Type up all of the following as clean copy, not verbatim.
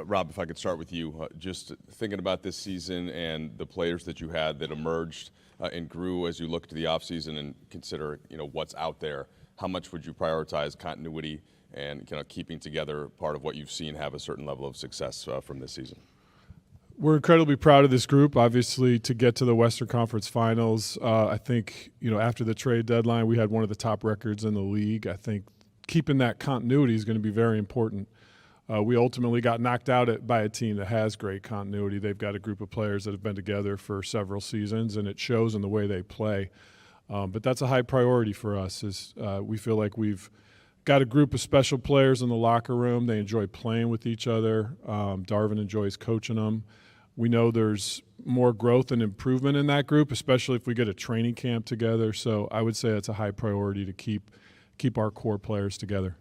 Rob, if I could start with you, just thinking about this season and the players that you had that emerged and grew as you look to the offseason and consider, what's out there. How much would you prioritize continuity and keeping together part of what you've seen have a certain level of success from this season? We're incredibly proud of this group, obviously, to get to the Western Conference Finals. I think, after the trade deadline, we had one of the top records in the league. I think keeping that continuity is going to be very important. We ultimately got knocked out by a team that has great continuity. They've got a group of players that have been together for several seasons, and it shows in the way they play. But that's a high priority for us. We feel like we've got a group of special players in the locker room. They enjoy playing with each other. Darvin enjoys coaching them. We know there's more growth and improvement in that group, especially if we get a training camp together. So I would say it's a high priority to keep our core players together.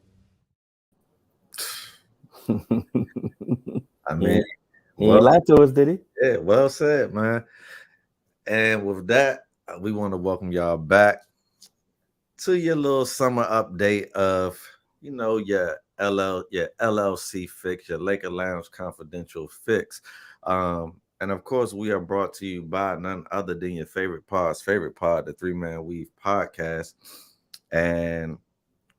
I mean, he ain't lied to us, did he? Yeah, well said, man. And with that, we want to welcome y'all back to your little summer update of, your LLC fix, your Laker Lounge Confidential fix. And of course, we are brought to you by none other than your favorite pod, the 3-Man Weave podcast. And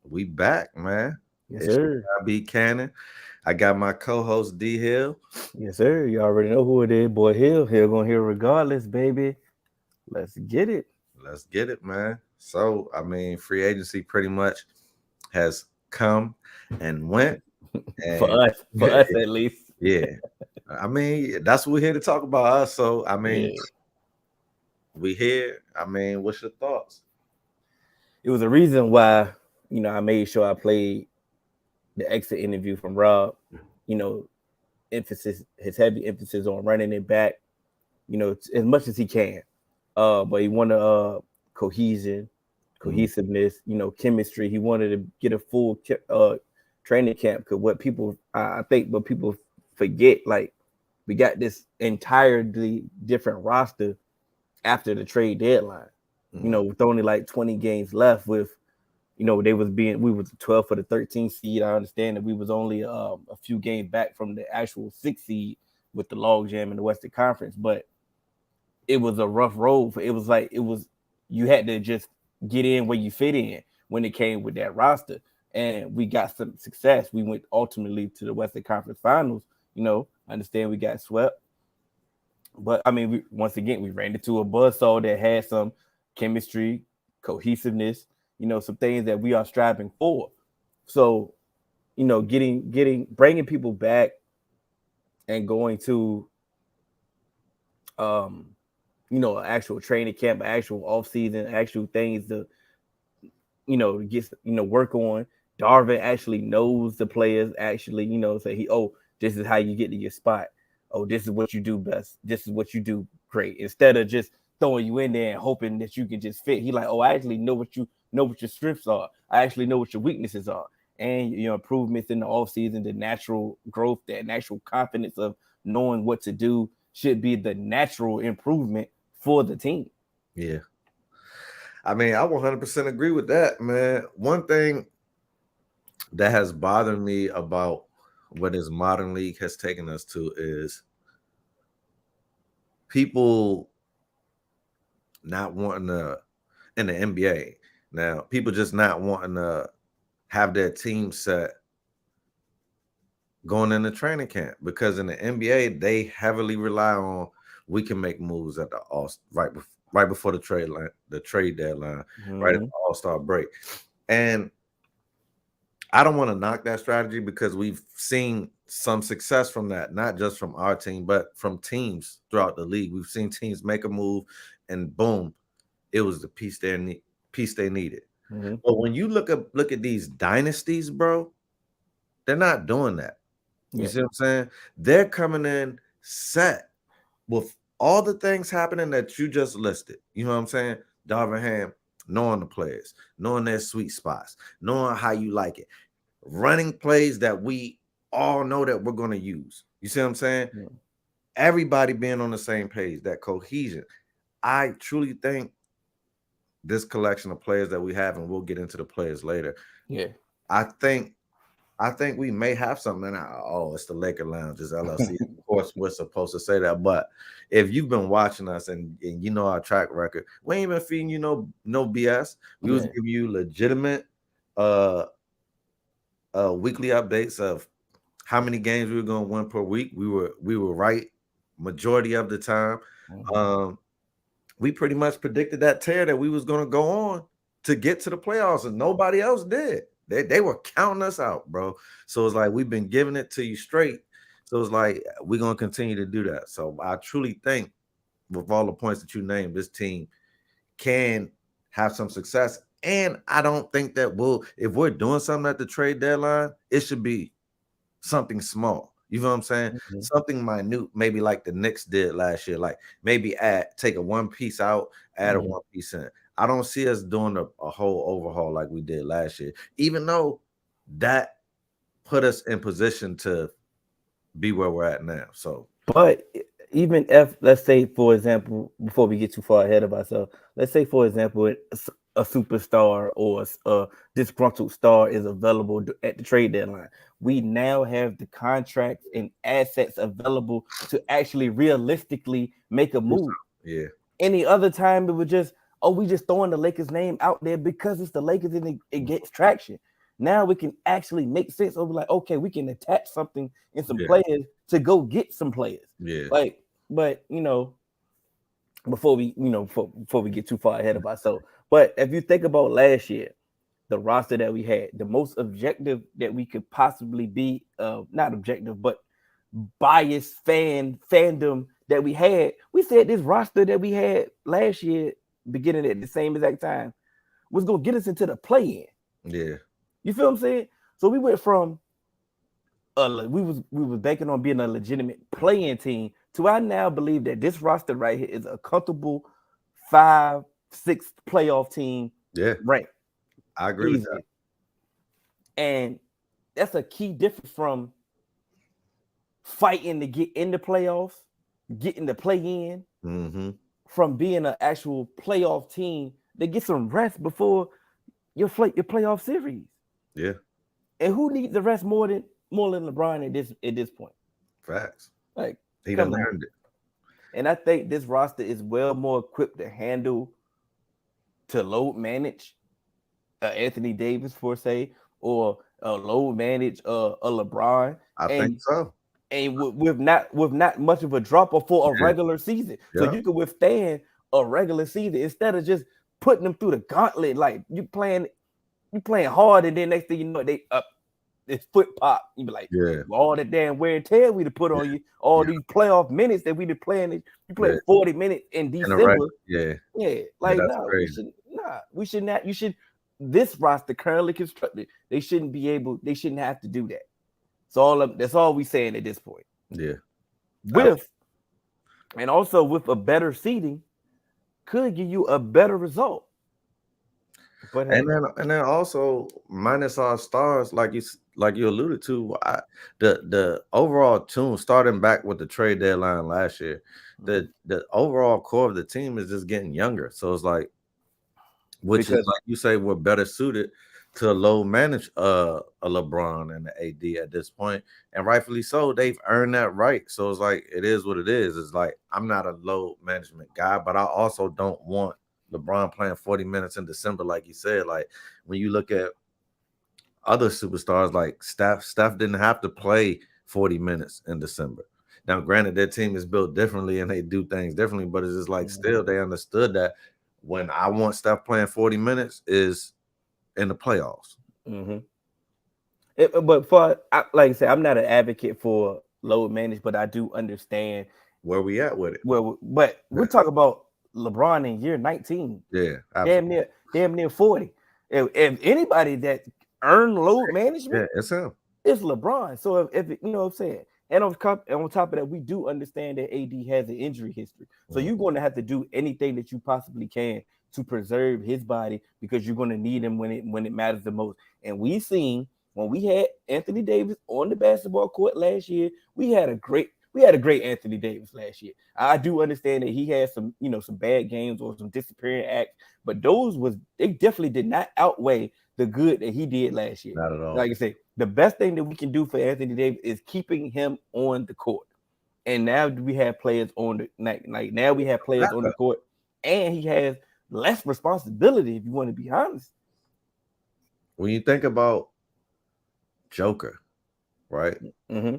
we back, man. Yes, sir. I be Cannon. I got my co-host D Hill. Yes, sir. You already know who it is, boy. Hill gonna hear regardless, baby. Let's get it. Let's get it, man. So, free agency pretty much has come and went. And for us at least. Yeah. That's what we're here to talk about us. So, we here. What's your thoughts? It was a reason why, I made sure I played the exit interview from Rob, his heavy emphasis on running it back, as much as he can. But he wanted cohesiveness, chemistry. He wanted to get a full training camp. Because what people forget, like, we got this entirely different roster after the trade deadline. With only like 20 games left, with we was the 12th for the 13th seed. I understand that we was only a few games back from the actual 6th seed with the logjam in the Western Conference, but it was a rough road. You had to just get in where you fit in when it came with that roster, and we got some success. We went ultimately to the Western Conference Finals. I understand we got swept, but once again, we ran into a buzzsaw that had some chemistry, cohesiveness, some things that we are striving for. So, bringing people back and going to, an actual training camp, actual offseason, actual things to, get, work on. Darvin actually knows the players, actually, say this is how you get to your spot. Oh, this is what you do best. This is what you do great. Instead of just throwing you in there and hoping that you can just fit. He like, I actually know what your strengths are. I actually know what your weaknesses are. And your improvements in the offseason, the natural growth, that natural confidence of knowing what to do should be the natural improvement for the team. Yeah. I 100% agree with that, man. One thing that has bothered me about what this modern league has taken us to is people not wanting to, in the NBA now, people just not wanting to have their team set going into training camp, because in the NBA they heavily rely on we can make moves at the right before the trade deadline, right at the All-Star break. And I don't want to knock that strategy, because we've seen some success from that, not just from our team, but from teams throughout the league. We've seen teams make a move and boom, it was the piece they needed. But when you look at these dynasties, bro, they're not doing that. You see what I'm saying? They're coming in set with all the things happening that you just listed. You know what I'm saying? Darvin Ham, knowing the players, knowing their sweet spots, knowing how you like it, running plays that we all know that we're going to use. You see what I'm saying? Yeah. Everybody being on the same page, that cohesion. I truly think this collection of players that we have, and we'll get into the players later. Yeah. I think I think we may have something. It's the Laker Lounge, it's LLC. Of course, we're supposed to say that. But if you've been watching us and you know our track record, we ain't been feeding you no BS. We was giving you legitimate weekly updates of how many games we were going to win per week. We were right majority of the time. We pretty much predicted that tear that we was going to go on to get to the playoffs, and nobody else did. They were counting us out, bro. So it's like we've been giving it to you straight. So it's like we're going to continue to do that. So I truly think with all the points that you named, this team can have some success. And I don't think that if we're doing something at the trade deadline, it should be something small. You know what I'm saying? Mm-hmm. Something minute, maybe like the Knicks did last year. Like maybe take a one piece out, add a one piece in. I don't see us doing a whole overhaul like we did last year, even though that put us in position to be where we're at now. So, but even if, let's say, for example, before we get too far ahead of ourselves, let's say, for example, a superstar or a disgruntled star is available at the trade deadline. We now have the contracts and assets available to actually realistically make a move. Yeah. Any other time, it would just, we just throwing the Lakers name out there because it's the Lakers and it gets traction. Now we can actually make sense of like, okay, we can attach something in some players to go get some players. Yeah. Like, but before we get too far ahead of ourselves. But if you think about last year, the roster that we had, the most objective that we could possibly be, not objective, but biased fandom that we had, we said this roster that we had last year, beginning at the same exact time, was gonna get us into the play-in. Yeah. You feel what I'm saying? So we went from we was banking on being a legitimate play-in team to I now believe that this roster right here is a comfortable 5-6 playoff team. Yeah. Right. I agree with that. And that's a key difference from fighting to get in the playoffs, getting the play-in, from being an actual playoff team that get some rest before your playoff series. Yeah. And who needs the rest more than LeBron at this point? Facts. Like, he done earned it. And I think this roster is well more equipped to load manage Anthony Davis, for say, or load manage a LeBron. I think so. And with not much of a drop off for a regular season. So you can withstand a regular season instead of just putting them through the gauntlet. Like you playing hard, and then next thing you know, they this foot pop. You be like, all that damn wear and tear we to put on you, all these playoff minutes that we been playing. You play 40 minutes in December. Like we should not. You should. This roster currently constructed, they shouldn't have to do that. That's all we saying at this point. Yeah. And also with a better seeding, could give you a better result. But and then also minus our stars, like you alluded to, the overall tune starting back with the trade deadline last year, the overall core of the team is just getting younger. So it's like, which is like you say, we're better suited to low manage a LeBron and the AD at this point, and rightfully so. They've earned that right. So it's like it is what it is. It's like I'm not a low management guy, but I also don't want LeBron playing 40 minutes in December, like you said. Like when you look at other superstars, like Steph didn't have to play 40 minutes in December. Now, granted, their team is built differently and they do things differently, but it's just like still they understood that when I want Steph playing 40 minutes is in the playoffs. But like I said, I'm not an advocate for load manage, but I do understand where we at with it. But we're talking about LeBron in year 19. Yeah, absolutely. damn near 40. If anybody that earned load management, it's him. It's LeBron. So if you know what I'm saying. And on top of that, we do understand that AD has an injury history. So you're going to have to do anything that you possibly can to preserve his body because you're going to need him when it matters the most. And we've seen when we had Anthony Davis on the basketball court last year, we had a great Anthony Davis last year. I do understand that he had some bad games or some disappearing acts, but they definitely did not outweigh the good that he did last year. Not at all. Like I say, the best thing that we can do for Anthony Davis is keeping him on the court. And now we have players on the now we have players on the court, and he has less responsibility, if you want to be honest. When you think about Joker, right? Mm-hmm.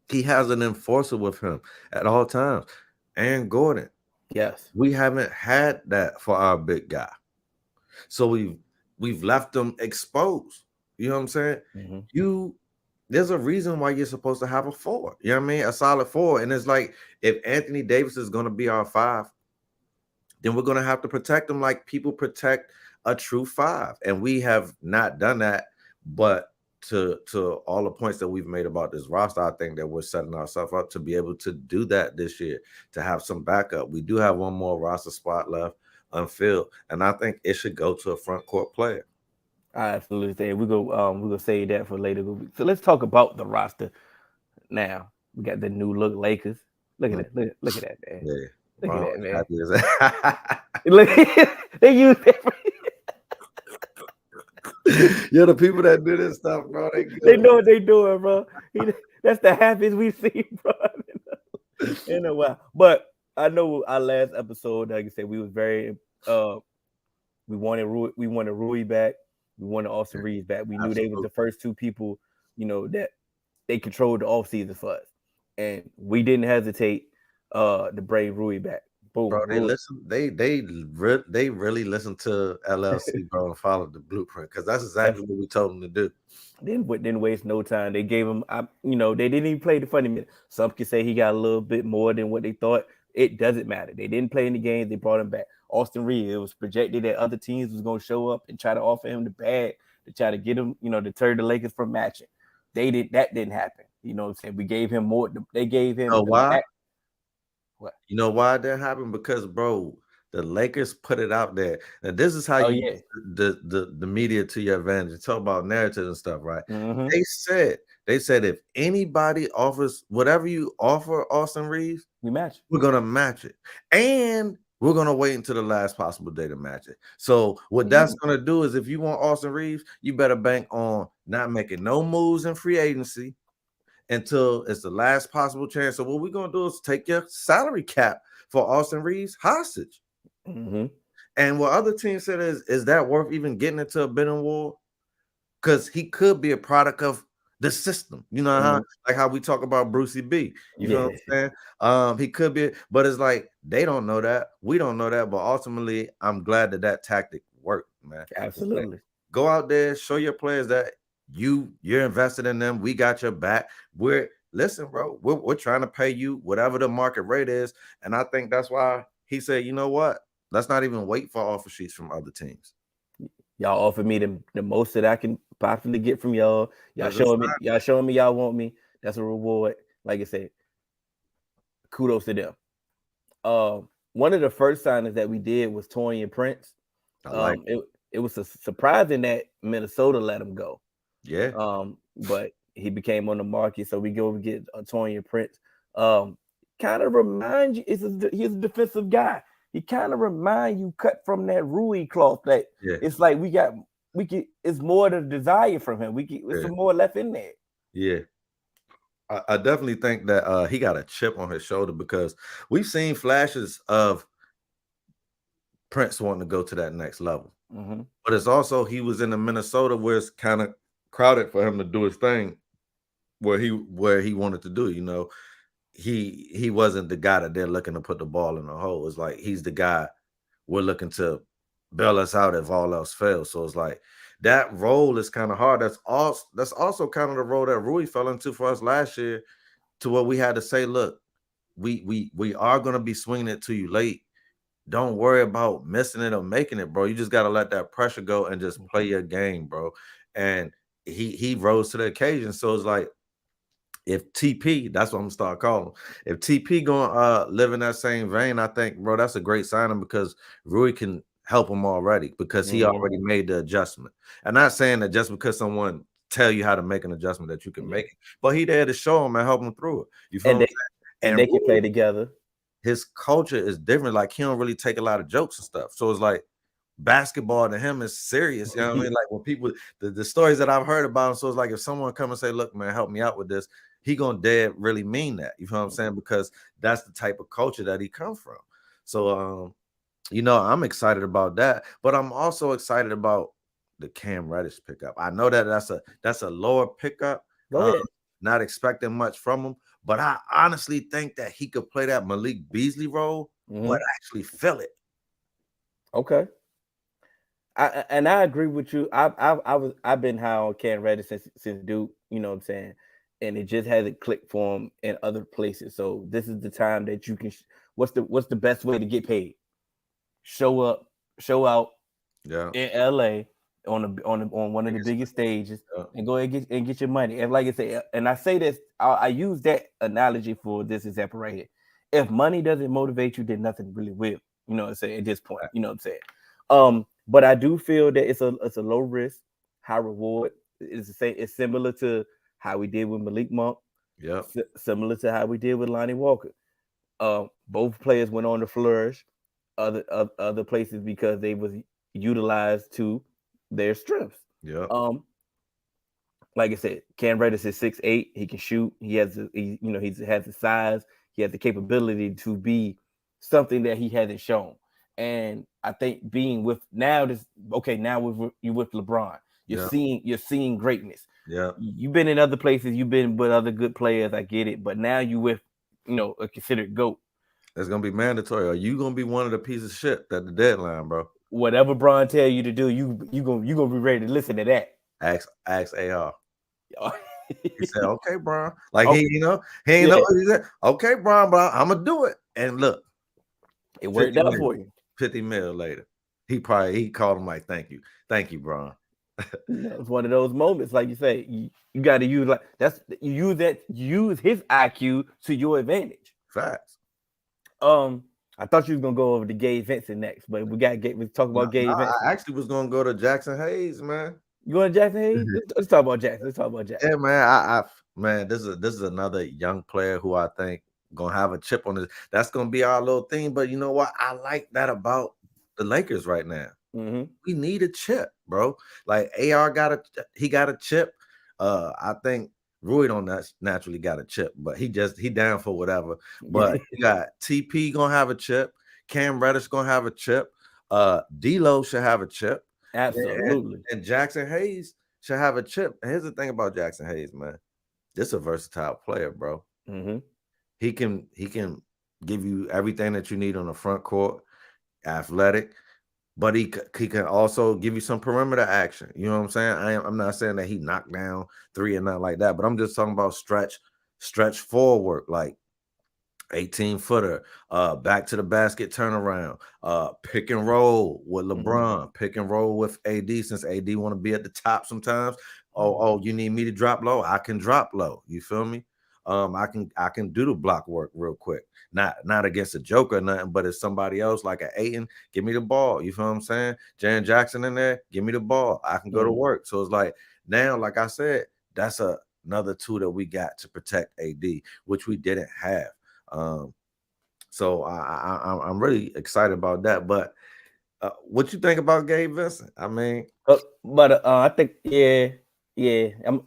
He has an enforcer with him at all times. Aaron Gordon. Yes. We haven't had that for our big guy. So we've left them exposed. You know what I'm saying? Mm-hmm. There's a reason why you're supposed to have a 4. You know what I mean? A solid 4. And it's like, if Anthony Davis is going to be our 5, then we're going to have to protect him like people protect a true 5. And we have not done that. But to all the points that we've made about this roster, I think that we're setting ourselves up to be able to do that this year, to have some backup. We do have one more roster spot left unfilled, and I think it should go to a front court player. I absolutely think we're gonna save that for later. So let's talk about the roster now. We got the new look Lakers. Look at that. Look at that, man. Yeah. Look at that, man. Happy as that. Look, they use that. Yeah, the people that do this stuff, bro, they know what they doing, bro. That's the happiest we've seen, bro, in a while. But I know our last episode, like I said, we was very we wanted Rui back. We wanted Austin Reeves back. We knew they was the first 2 people, that they controlled the offseason for us. And we didn't hesitate to bring Rui back. Boom. Bro, they really listen to LLC, bro, and follow the blueprint, because that's exactly what we told them to do. Didn't waste no time. They gave him, they didn't even play the funny minute. Some could say he got a little bit more than what they thought. It doesn't matter. They didn't play in the games. They brought him back. Austin Reeves, it was projected that other teams was going to show up and try to offer him the bag to try to get him, deter the Lakers from matching. That didn't happen. You know what I'm saying? We gave him more. They gave him. You know why? What? You know why it didn't happen? Because, bro, the Lakers put it out there. And this is how use the media to your advantage. Talk about narratives and stuff, right? Mm-hmm. They said if anybody offers whatever you offer Austin Reeves, we're gonna match it. And we're gonna wait until the last possible day to match it. So what that's gonna do is, if you want Austin Reeves, you better bank on not making no moves in free agency until it's the last possible chance. So what we're gonna do is take your salary cap for Austin Reeves hostage. Mm-hmm. And what other teams said is that worth even getting into a bidding war? Because he could be a product of the system. You know how we talk about Brucey B. You know what I'm saying? He could be, but it's like they don't know that. We don't know that. But ultimately, I'm glad that tactic worked, man. Absolutely. Like, go out there, show your players that you're invested in them. We got your back. Listen, bro, we're trying to pay you whatever the market rate is. And I think that's why he said, you know what? Let's not even wait for offer sheets from other teams. Y'all offered me the most that I can possibly get from y'all. Y'all showing me y'all want me. That's a reward. Like I said, kudos to them. One of the first signings that we did was Taurean Prince. It was surprising that Minnesota let him go. Yeah. But he became on the market, so we go and get Taurean Prince. Kind of remind you, he's a defensive guy. He kind of remind you, cut from that Rui cloth. That it's like it's more the desire from him. There's some more left in there. Yeah. I definitely think that he got a chip on his shoulder, because we've seen flashes of Prince wanting to go to that next level. Mm-hmm. But it's also, he was in the Minnesota where it's kind of crowded for him to do his thing where he wanted to do. He wasn't the guy that they're looking to put the ball in the hole. It's like he's the guy we're looking to bail us out if all else fails. So it's like that role is kind of hard. That's also kind of the role that Rui fell into for us last year, to where we had to say, look, we are going to be swinging it to you late. Don't worry about missing it or making it, bro. You just got to let that pressure go and just play your game, bro. And he rose to the occasion. So it's like, if TP, that's what I'm gonna start calling him. If TP gonna live in that same vein, I think, bro, that's a great signing, because Rui can help him already, because he already made the adjustment. And not saying that just because someone tell you how to make an adjustment that you can make it, but he there to show him and help him through it. You feel me? And they can play together. His culture is different. Like, he don't really take a lot of jokes and stuff. So it's like, basketball to him is serious. You know what I mean? Like when people, the stories that I've heard about him, so it's like if someone come and say, look, man, help me out with this, he gonna dead really mean that. You know what I'm saying? Because that's the type of culture that he come from. So I'm excited about that, but I'm also excited about the Cam Reddish pickup. I know that that's a lower pickup. Go ahead. Not expecting much from him, but I honestly think that he could play that Malik Beasley role, but actually fill it. Okay. I agree with you. I've been high on Cam Reddish since Duke, you know what I'm saying, and it just hasn't clicked for him in other places. So this is the time that you can. What's the best way to get paid? Show up, show out, in LA on one of the biggest stages, and go ahead and get your money. And like I say, and I say this, I use that analogy for this example right here. If money doesn't motivate you, then nothing really will. You know what I'm saying? At this point, you know what I'm saying. But I do feel that it's a low risk, high reward. It's the same. It's similar to how we did with Malik Monk. Yeah. Similar to how we did with Lonnie Walker. Both players went on to flourish other places because they was utilized to their strengths. Yeah. Like I said, Cam Reddish is 6'8". He can shoot. He has he has the size. He has the capability to be something that he hasn't shown. And I think being with now with LeBron, you're seeing greatness. Yeah. You've been in other places, you've been with other good players, I get it, but now you with a considered GOAT. It's gonna be mandatory. Are you gonna be one of the pieces of shit at the deadline, bro? Whatever Bron tell you to do, you gonna be ready to listen to that. Ask AR. He said, "Okay, Bron." Like he ain't know what he said. Okay, Bron, but I'm gonna do it. And look, it worked out for you. 50 mil later, he called him like, "Thank you, Bron." It's one of those moments, like you say, you got to use use his IQ to your advantage. Facts. I thought you was gonna go over to Gabe Vincent next, but we talk about Gabe Vincent. I actually was gonna go to Jackson Hayes, man. You going to Jackson Hayes? Let's talk about Jackson. Yeah, man. Man, this is another young player who I think gonna have a chip on this. That's gonna be our little thing. But you know what? I like that about the Lakers right now. We need a chip, bro. Like AR got a chip. I think Rui don't naturally got a chip, but he down for whatever. But you got TP gonna have a chip. Cam Reddish gonna have a chip. D'Lo should have a chip. Absolutely. And Jackson Hayes should have a chip. And here's the thing about Jackson Hayes, man. This is a versatile player, bro. He can give you everything that you need on the front court, athletic, but he can also give you some perimeter action. You know what I'm saying? I'm not saying that he knocked down three and not like that, but I'm just talking about stretch forward, like 18-footer, back to the basket turnaround, pick and roll with LeBron, pick and roll with AD, since AD want to be at the top sometimes. Oh, you need me to drop low? I can drop low. You feel me? I can do the block work real quick. Not against a joker or nothing, but it's somebody else like an Ayton, give me the ball. You feel what I'm saying? Jaren Jackson in there, give me the ball. I can go to work. So it's like now, like I said, that's another tool that we got to protect AD, which we didn't have. So I'm really excited about that. But what you think about Gabe Vincent? I mean, I think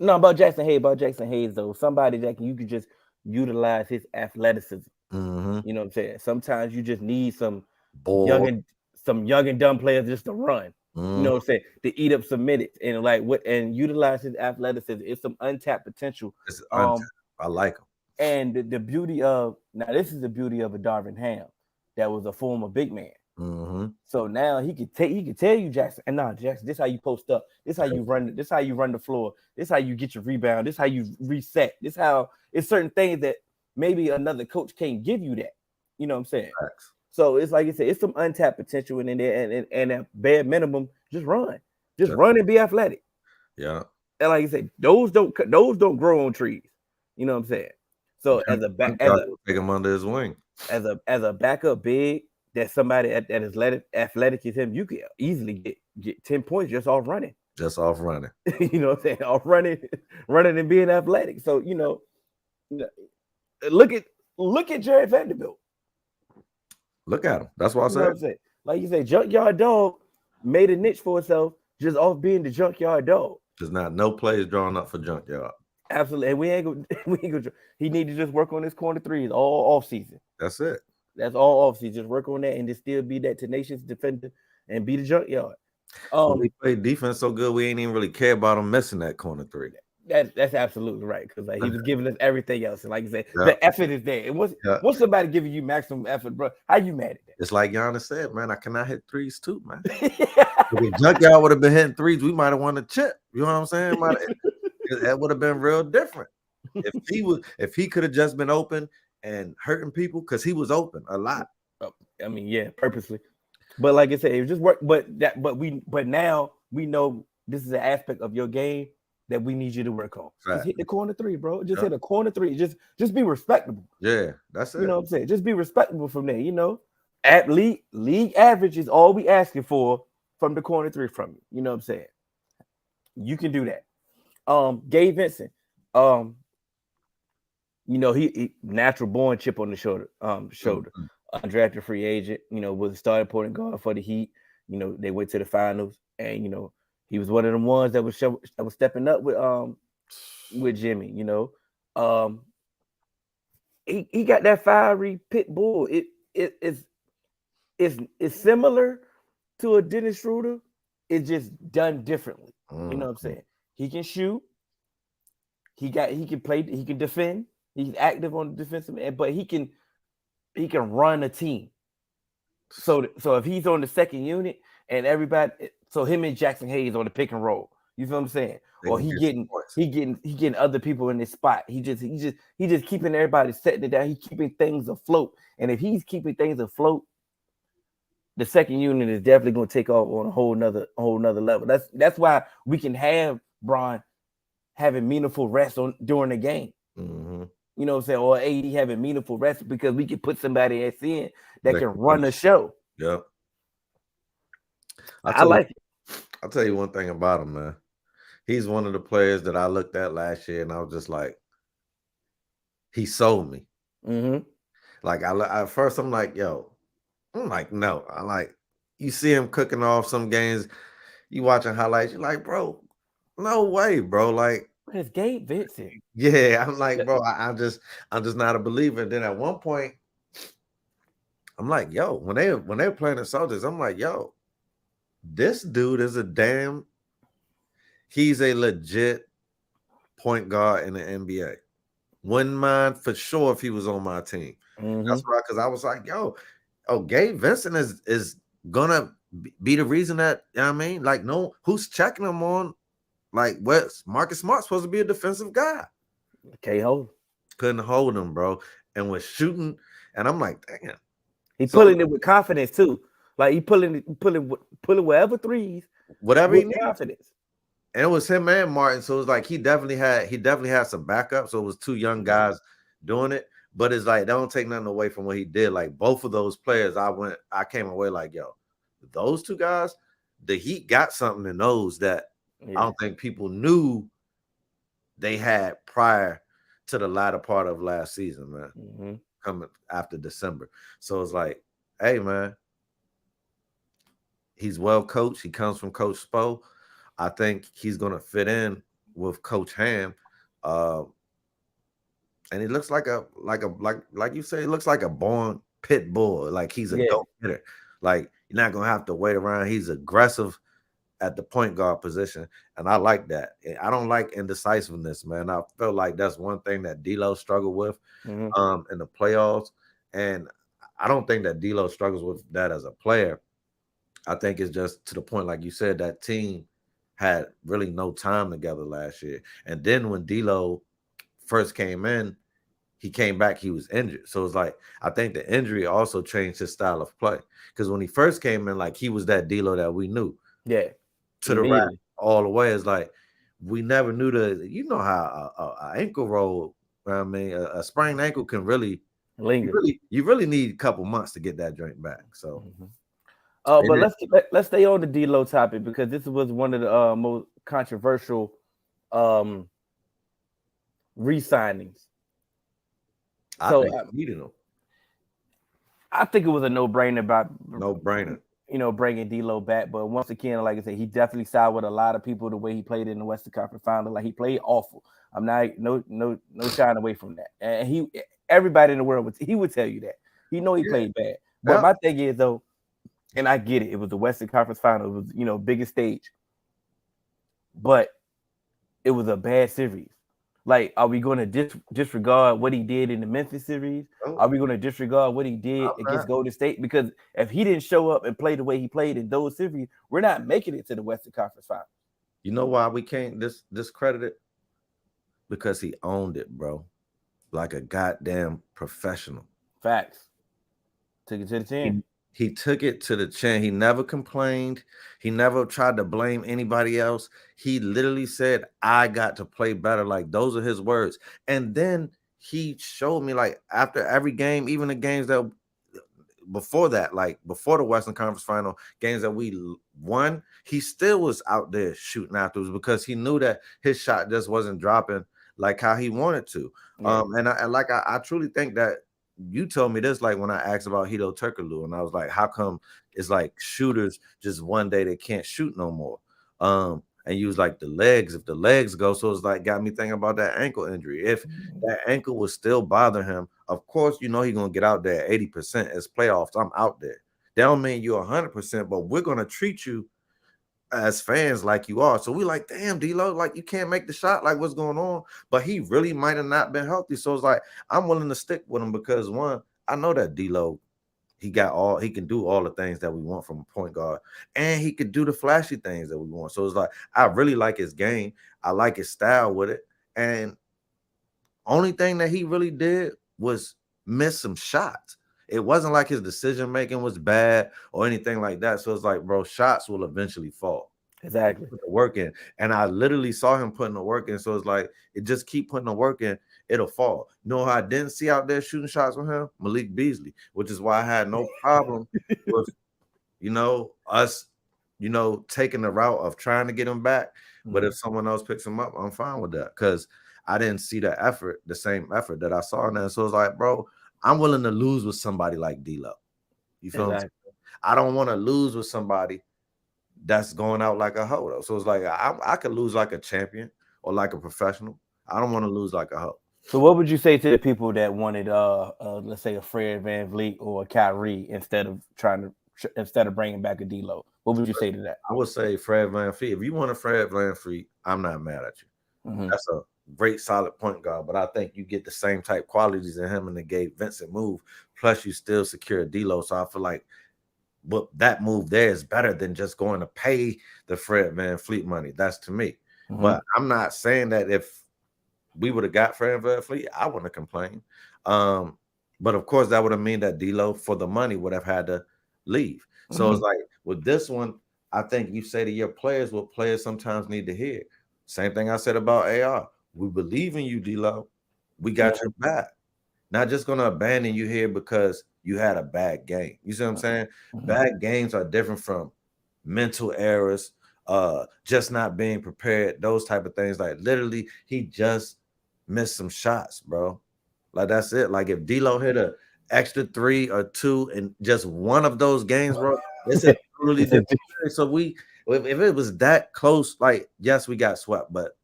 about Jackson Hayes though. Somebody that you could just utilize his athleticism. You know what I'm saying? Sometimes you just need some young and dumb players just to run. You know what I'm saying? To eat up some minutes and utilize his athleticism. It's some untapped potential. I like him. And the beauty of this is the beauty of a Darvin Ham that was a former big man. So now he could tell you, Jackson, Jackson, this is how you post up, this is how you run, this is how you run the floor, this is how you get your rebound, this is how you reset, this is how it's certain things that maybe another coach can't give you that. You know what I'm saying? Facts. So it's like I said, it's some untapped potential in there, and at bare minimum, just run and be athletic. Yeah. And like I said, those don't grow on trees. You know what I'm saying? So take him under his wing. As a backup big, that somebody that is athletic as him, you can easily get 10 points just off running. You know what I'm saying? Off running and being athletic. So look at Jared Vanderbilt. Look at him. That's what I said. What I'm saying? Like you say, junkyard dog. made a niche for itself just off being the junkyard dog. There's not no plays drawn up for junkyard. Absolutely. And we ain't gonna he need to just work on his corner threes all off season. That's it. That's all off season. Just work on that and just still be that tenacious defender and be the junkyard. We played defense so good we ain't even really care about him missing that corner three. That's absolutely right, because like he was giving us everything else, and like you said, the effort is there. And once somebody giving you maximum effort, bro, how you mad at that? It's like Giannis said, man, I cannot hit threes too, man. If junkyard would have been hitting threes, we might have won the chip. You know what I'm saying? That would have been real different. If he could have just been open and hurting people, because he was open a lot. I mean, yeah, purposely. But like I said, it just worked. But now we know this is an aspect of your game that we need you to work on. Right. Just hit the corner three, bro. Just hit a corner three. Just be respectable. Yeah, that's it. You know what I'm saying? Just be respectable from there. You know, at league average is all we asking for from the corner three from you. You know what I'm saying? You can do that. Gabe Vincent, you know, he natural born chip on the shoulder, undrafted free agent, you know, was a starting point guard for the Heat. You know, they went to the finals, and you know, he was one of them ones that was stepping up with Jimmy. You know, he got that fiery pit bull. It's similar to a Dennis Schroeder. It's just done differently. You know what I'm saying? He can shoot. He can play. He can defend. He's active on the defensive end, but he can run a team. So if he's on the second unit and everybody, so him and Jackson Hayes on the pick and roll, you feel what I'm saying? Or he getting other people in this spot. He just keeping everybody setting it down. He's keeping things afloat. And if he's keeping things afloat, the second unit is definitely going to take off on a whole nother level. That's why we can have Bron having meaningful rest during the game. Mm-hmm. You know what I'm saying? Or AD having meaningful rest, because we can put somebody else in that can run the show. Yeah. I like it. I'll tell you one thing about him, man. He's one of the players that I looked at last year and I was just like, he sold me. Mm-hmm. Like at first I'm like, yo, I'm like, no. I like, you see him cooking off some games, you watching highlights, you're like, bro, no way, bro. Like, it's Gabe Vincent. Yeah, I'm like, bro, I'm just not a believer. And then at one point, I'm like, yo, when they were playing the Celtics, I'm like, yo, this dude is he's a legit point guard in the NBA. Wouldn't mind for sure if he was on my team. Mm-hmm. That's right, because I was like, yo, Gabe Vincent is gonna be the reason that, you know what I mean? Like, no, who's checking him on? Like, what's Marcus Smart supposed to be a defensive guy? Can't hold him. Couldn't hold him, bro. And was shooting, and I'm like, damn. He pulling it with confidence too. Like he pulling whatever threes, whatever he needs. Confidence. And it was him and Martin, so it was like he definitely had some backup. So it was two young guys doing it, but it's like, don't take nothing away from what he did. Like both of those players, I came away like, yo, those two guys, the Heat got something in those that I don't think people knew they had prior to the latter part of last season, man. Mm-hmm. Coming after December. So it's like, hey, man, he's well coached. He comes from Coach Spo. I think he's going to fit in with Coach Ham. And he looks like you say, he looks like a born pit bull. Like he's a go hitter. Like you're not going to have to wait around. He's aggressive at the point guard position, and I like that. I don't like indecisiveness, man. I feel like that's one thing that D'Lo struggled with in the playoffs, and I don't think that D'Lo struggles with that as a player. I think it's just to the point, like you said, that team had really no time together last year, and then when D'Lo first came in, he came back, he was injured. So it's like, I think the injury also changed his style of play, because when he first came in, like he was that D'Lo that we knew. Yeah. To the right all the way. It's like we never knew you know how a ankle roll, I mean, a sprained ankle can really linger. You really need a couple months to get that joint back. So but let's stay on the D'Lo topic, because this was one of the most controversial re-signings. I think he needed them. I think it was a no-brainer. bringing D'Lo back. But once again, like I said, he definitely sided with a lot of people the way he played in the Western Conference Final. Like he played awful. I'm not no shying away from that. And everybody in the world would tell you that. He Yeah. played bad. But my thing is though, and I get it, it was the Western Conference Final. It was, biggest stage. But it was a bad series. Like, are we going to disregard what he did in the Memphis series? Are we going to disregard what he did against Golden State? Because if he didn't show up and play the way he played in those series, we're not making it to the Western Conference Final. You know why we can't discredit it? Because he owned it, bro. Like a goddamn professional. Facts. Took it to the chin. He took it to the chin. He never complained. He never tried to blame anybody else. He literally said, I got to play better. Like, those are his words. And then he showed me, like, after every game, even the games that before that, like before the Western Conference Final, games that we won, he still was out there shooting afterwards because he knew that his shot just wasn't dropping like how he wanted to. Yeah. And I truly think that you told me this, like when I asked about Hito Turkoglu, and I was like, how come it's like shooters just one day they can't shoot no more? And you was like, the legs, if the legs go, so it's like got me thinking about that ankle injury. If that ankle was still bother him, of course, he's gonna get out there 80% as playoffs. I'm out there. That don't mean you're 100%, but we're gonna treat you as fans like you are. So we like, damn, D'Lo, like you can't make the shot, like what's going on? But he really might have not been healthy. So it's like I'm willing to stick with him because one, I know that D'Lo, he can do all the things that we want from a point guard, and he could do the flashy things that we want. So it's like I really like his game. I like his style with it. And only thing that he really did was miss some shots. It wasn't like his decision making was bad or anything like that. So it's like, bro, shots will eventually fall. Exactly. Put the work in. And I literally saw him putting the work in. So it's like, it just keep putting the work in, it'll fall. You know who I didn't see out there shooting shots with him? Malik Beasley, which is why I had no problem with, us, taking the route of trying to get him back. But if someone else picks him up, I'm fine with that. Because I didn't see the same effort that I saw in there. So it's like, bro, I'm willing to lose with somebody like D'Lo. You feel me? I don't want to lose with somebody that's going out like a hoe. So it's like I could lose like a champion or like a professional. I don't want to lose like a hoe. So what would you say to the people that wanted, let's say, a Fred VanVleet or a Kyrie instead of bringing back a D'Lo? What would you say to that? I would say Fred VanVleet. If you want a Fred VanVleet, I'm not mad at you. Mm-hmm. That's a great solid point guard, but I think you get the same type qualities in him in the Gabe Vincent move. Plus, you still secure D'Lo. So I feel like that move there is better than just going to pay the Fred VanVleet money. That's to me. Mm-hmm. But I'm not saying that if we would have got Fred VanVleet, I wouldn't have complained. But of course, that would have mean that D'Lo for the money would have had to leave. So it's like with this one, I think you say to your players what players sometimes need to hear. Same thing I said about AR. We believe in you, D'Lo. We got your back. Not just going to abandon you here because you had a bad game. You see what I'm saying? Mm-hmm. Bad games are different from mental errors, just not being prepared, those type of things. Like literally, he just missed some shots, bro. Like that's it. Like if D'Lo hit a extra 3 or 2 in just one of those games, bro, it's a really different. So if it was that close, like yes, we got swept, but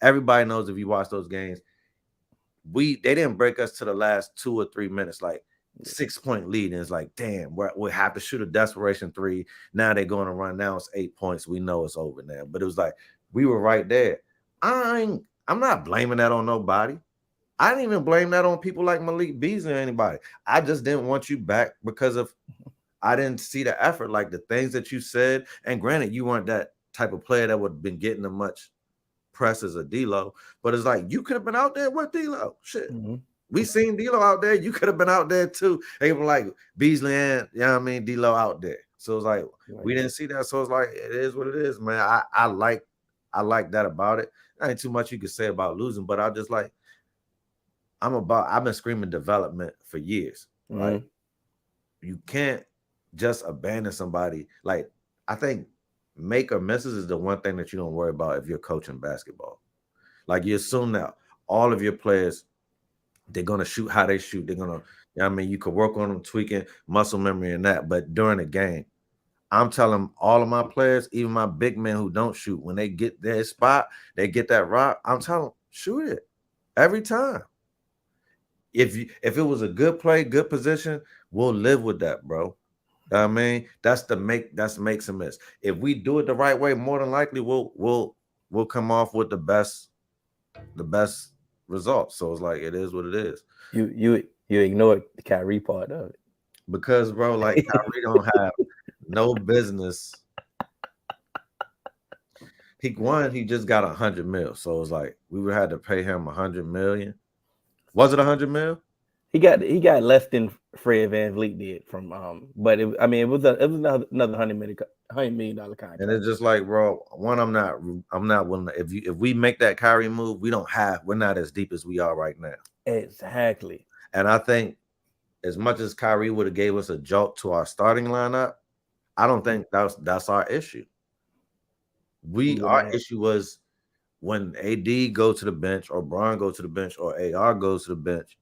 everybody knows if you watch those games, they didn't break us to the last 2 or 3 minutes, like 6-point lead. And it's like, damn, we have to shoot a desperation 3. Now they're going to run. Now it's 8 points. We know it's over now. But it was like, we were right there. I'm not blaming that on nobody. I didn't even blame that on people like Malik Beasley or anybody. I just didn't want you back because of I didn't see the effort, like the things that you said. And granted, you weren't that type of player that would have been getting as much press as a D'Lo, but it's like you could have been out there with D'Lo. Shit, we seen D'Lo out there. You could have been out there too. They were like Beasley and D'Lo out there. So it's like we didn't see that. So it's like it is what it is, man. I like that about it. Ain't too much you could say about losing, but I just like I've been screaming development for years. Right? You can't just abandon somebody. Like I think make or misses is the one thing that you don't worry about if you're coaching basketball. Like you assume that all of your players, they're gonna shoot how they shoot. They're gonna, you could work on them tweaking muscle memory and that. But during the game, I'm telling all of my players, even my big men who don't shoot, when they get their spot, they get that rock. I'm telling them, shoot it every time. If it was a good play, good position, we'll live with that, bro. I mean, that's makes and miss. If we do it the right way, more than likely we'll come off with the best results. So it's like it is what it is. You ignore the Kyrie part of it. Because bro, like Kyrie don't have no business. He just got 100 mil. So it's like we would have to pay him 100 million. Was it 100 mil? He got less than Fred VanVleet did from but it was another $100 million contract. And it's just like, bro, one, I'm not willing to, if we make that Kyrie move, we're not as deep as we are right now. Exactly. And I think as much as Kyrie would have gave us a jolt to our starting lineup, I don't think that's our issue. Our issue was when AD goes to the bench, or Bron goes to the bench, or AR goes to the bench,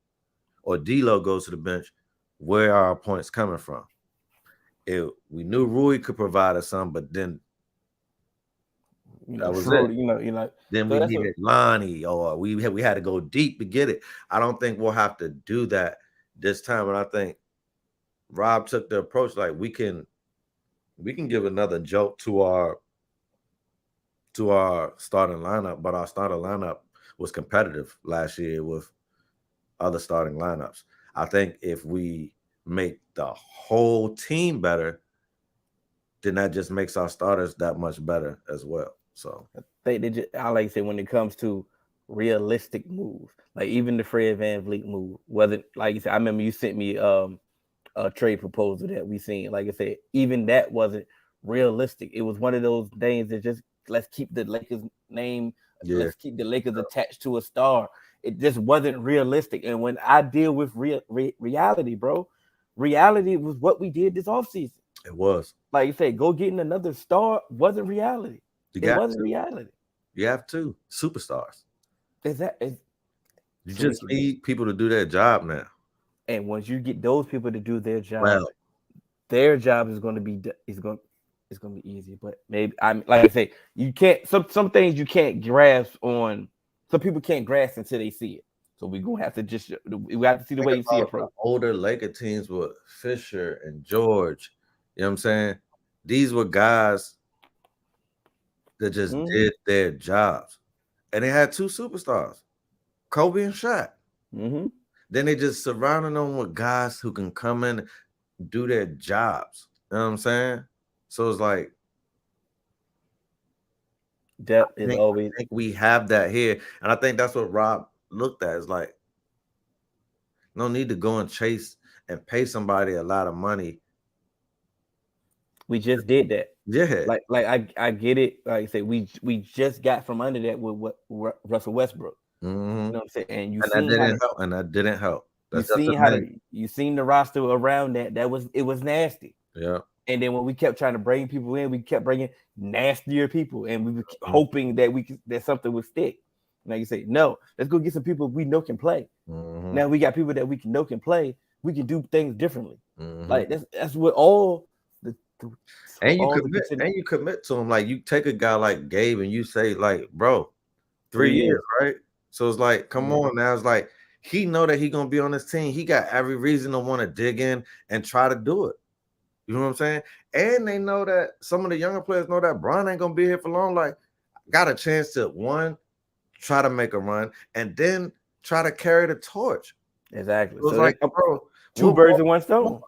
or D'Lo goes to the bench, where are our points coming from? We knew Rui could provide us some, but then that was it. Then we needed Lonnie, or we had to go deep to get it. I don't think we'll have to do that this time, and I think Rob took the approach like we can give another jolt to our starting lineup, but our starting lineup was competitive last year with other starting lineups. I think if we make the whole team better, then that just makes our starters that much better as well. So I like to say, when it comes to realistic moves, like even the Fred VanVleet move, whether, like you said, I remember you sent me a trade proposal that we seen. Like I said, even that wasn't realistic. It was one of those things that just, let's keep the Lakers name, let's keep the Lakers attached to a star. It just wasn't realistic. And when I deal with reality, bro, reality was what we did this offseason. It was. Like you said, go getting another star wasn't reality. It wasn't reality. You have to. Superstars. You just need people to do their job now. And once you get those people to do their job, their job is going to be easy. But maybe like I say, you can't. Some things you can't grasp on. Some people can't grasp until they see it. So we're gonna have to see the way you see it, bro. Older Laker teams with Fisher and George. You know what I'm saying? These were guys that just did their jobs, and they had two superstars, Kobe and Shaq. Then they just surrounded them with guys who can come in and do their jobs. You know what I'm saying? So it's like, depth is always. I think we have that here, and I think that's what Rob looked at. It's like, no need to go and chase and pay somebody a lot of money. We just did that. Yeah. Like I get it. Like I say, we just got from under that with Russell Westbrook. You know what I'm saying? And that didn't help. You seen the roster around that. It was nasty. Yeah. And then when we kept trying to bring people in, we kept bringing nastier people, and we were hoping that something would stick. Like you say, no, let's go get some people we know can play. Now we got people that we know can play. We can do things differently. Like that's what all the and you commit to them. Like you take a guy like Gabe and you say, like, bro, 3 years, right? So it's like, come on now. It's like he know that he gonna be on this team. He got every reason to want to dig in and try to do it. You know what I'm saying? And they know that some of the younger players know that Bron ain't gonna be here for long. Like, got a chance to try to make a run, and then try to carry the torch. Exactly. So it's like, bro, two birds in one stone.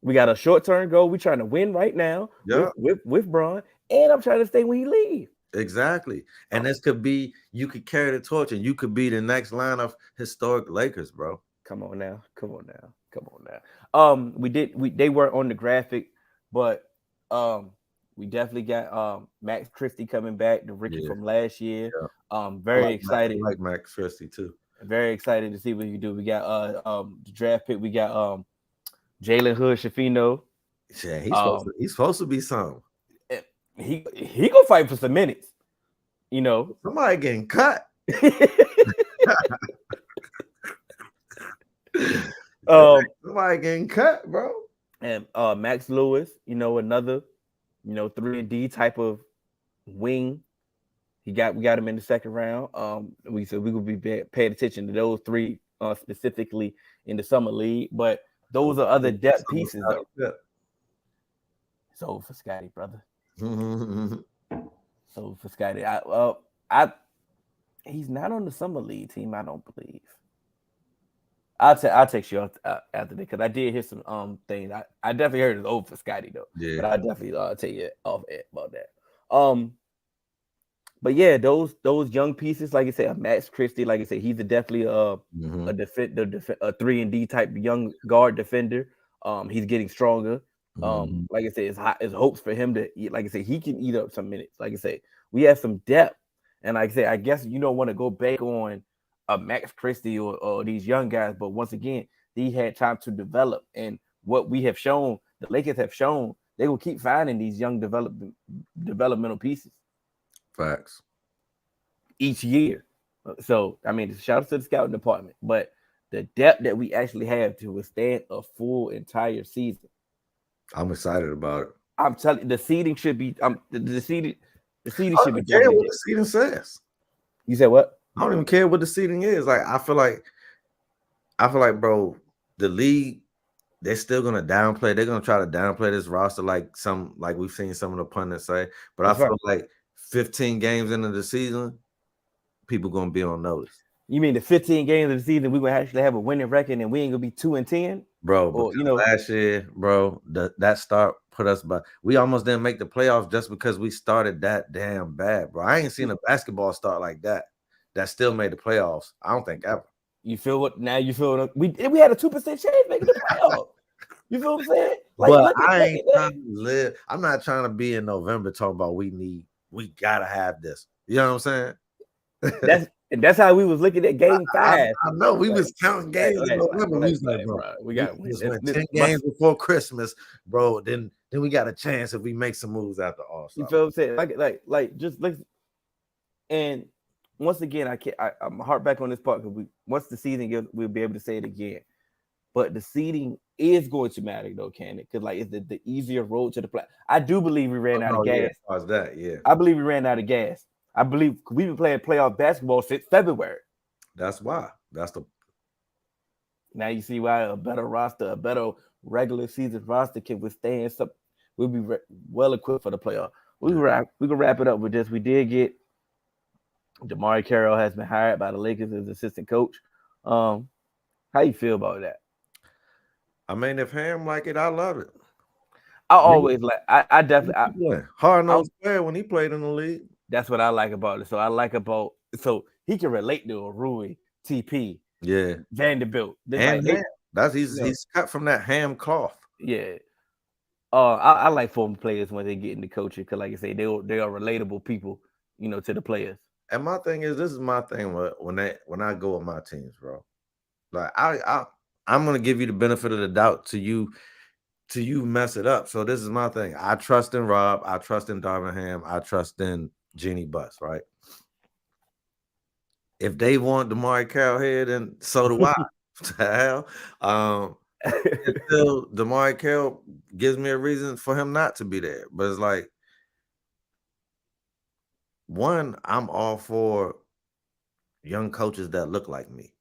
We got a short-term goal. We're trying to win right now with Bron, and I'm trying to stay when he leaves. Exactly. And this could be, you could carry the torch, and you could be the next line of historic Lakers, bro. Come on now. They weren't on the graphic, but we definitely got Max Christie coming back, the rookie from last year. Very excited. I like Max Christie too. Very excited to see what you do. We got the draft pick. We got Jalen Hood-Schifino. Yeah, he's supposed to be something. He gonna fight for some minutes. You know, somebody getting cut. Somebody getting cut, bro. And Max Lewis, another, 3-and-D type of wing. We got him in the second round. We said we would be paying attention to those three specifically in the summer league, but those are other depth pieces though. It's over for Scotty, brother. So for Scotty, he's not on the summer league team. I don't believe. I'll text you after because I did hear some things. I definitely heard it's over for Scotty though. Yeah. But I definitely tell you off air about that. But yeah, those young pieces, like I said, Max Christie, like I said, he's definitely a 3-and-D type young guard defender. He's getting stronger. Like I said, it's hopes for him to, like I said, he can eat up some minutes. Like I said, we have some depth, and like I said, I guess you don't want to go back on Max Christie or these young guys, but once again, they had time to develop, and what we have shown, the Lakers have shown, they will keep finding these young developmental pieces. Facts. Each year. So, I mean, shout out to the scouting department, but the depth that we actually have to withstand a full entire season. I'm excited about it. I'm telling you, the seeding should be the seeding should be care what the seeding says. You said what? I don't even care what the seeding is. Like I feel like, bro, the league, they're still gonna downplay. They're gonna try to downplay this roster like we've seen some of the pundits say. But I feel like 15 games into the season, people gonna be on notice. You mean the 15 games of the season we gonna actually have a winning record and we ain't gonna be 2-10? Bro, or, last year, bro, that start put us by. We almost didn't make the playoffs just because we started that damn bad, bro. I ain't seen a basketball start like that still made the playoffs. I don't think ever. You feel what? Now you feel what? We had a 2% chance making the playoffs. You feel what I'm saying? Like, but I ain't trying to live. I'm not trying to be in November talking about we gotta have this. You know what I'm saying? That's how we was looking at game 5. I know we was counting games in November. We was like, bro, we got 10 games before Christmas, bro. Then we got a chance if we make some moves after All-Star. You feel what I'm saying? Like just like, and once again, I'm harp back on this part because once the season goes, we'll be able to say it again. But the seeding is going to matter though, can it? Because like it's the easier road to the play. I do believe we ran out of gas. Yeah. I believe we ran out of gas. I believe we've been playing playoff basketball since February. That's why. Now you see why a better roster, a better regular season roster can withstand some. We'll be well equipped for the playoff. We can wrap it up with this. We did get Damari Carroll has been hired by the Lakers as assistant coach. How you feel about that? I mean, if Ham like it, I love it. I always like. I definitely hard-nosed player when he played in the league. That's what I like about it. So he can relate to a Rui, TP, Vanderbilt. He's cut from that Ham cloth. Yeah. I like former players when they get into coaching because, like I say, they are relatable people, to the players. And my thing is, this is my thing when I go with my teams, bro. Like I'm gonna give you the benefit of the doubt to you mess it up. So this is my thing. I trust in Rob. I trust in Darvin Ham. I trust in Jeannie Buss, right? If they want Damari Carroll here, then so do I. What the hell? Until Damari Carroll gives me a reason for him not to be there. But it's like, one, I'm all for young coaches that look like me.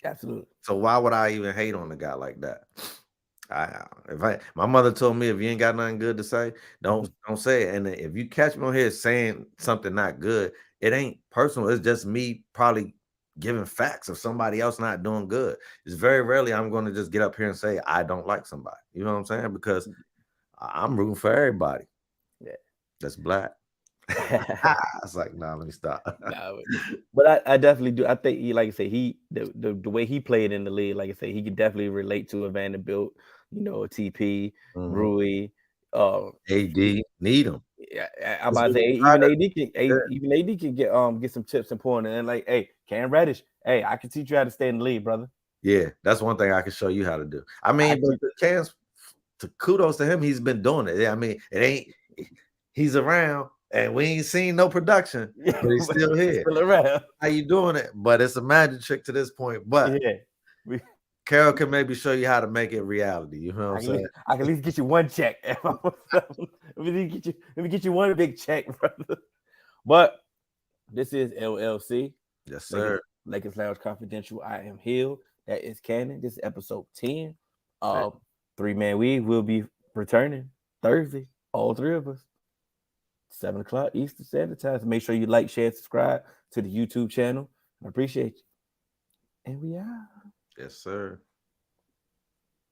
Absolutely. So why would I even hate on a guy like that? My mother told me if you ain't got nothing good to say, don't say it. And if you catch me on here saying something not good, it ain't personal. It's just me probably giving facts of somebody else not doing good. It's very rarely I'm going to just get up here and say I don't like somebody. You know what I'm saying? Because I'm rooting for everybody. Yeah, that's black. I was like, nah, let me stop. But I definitely do. I think he, like I say, the way he played in the league, like I say, he could definitely relate to a Vanderbilt, a TP, Rui, AD, need him. Yeah, I'm about to say even AD can get some tips and pointers and like, hey, Cam Reddish, hey, I can teach you how to stay in the league, brother. Yeah, that's one thing I can show you how to do. I mean, kudos to him, he's been doing it. I mean, he's around. And we ain't seen no production, but he's still here. Still around. How you doing it? But it's a magic trick to this point. But Carol can maybe show you how to make it reality. You know what I'm saying? I can at least get you one check. let me get you one big check, brother. But this is LLC. Yes, sir. Lakers Lounge Confidential. I am Hill. That is Cannon. This is episode 10. 3-Man Weave will be returning Thursday. All three of us. 7 o'clock Eastern Standard Time. So make sure you like, share, subscribe to the YouTube channel. I appreciate you. And we out. Yes, sir.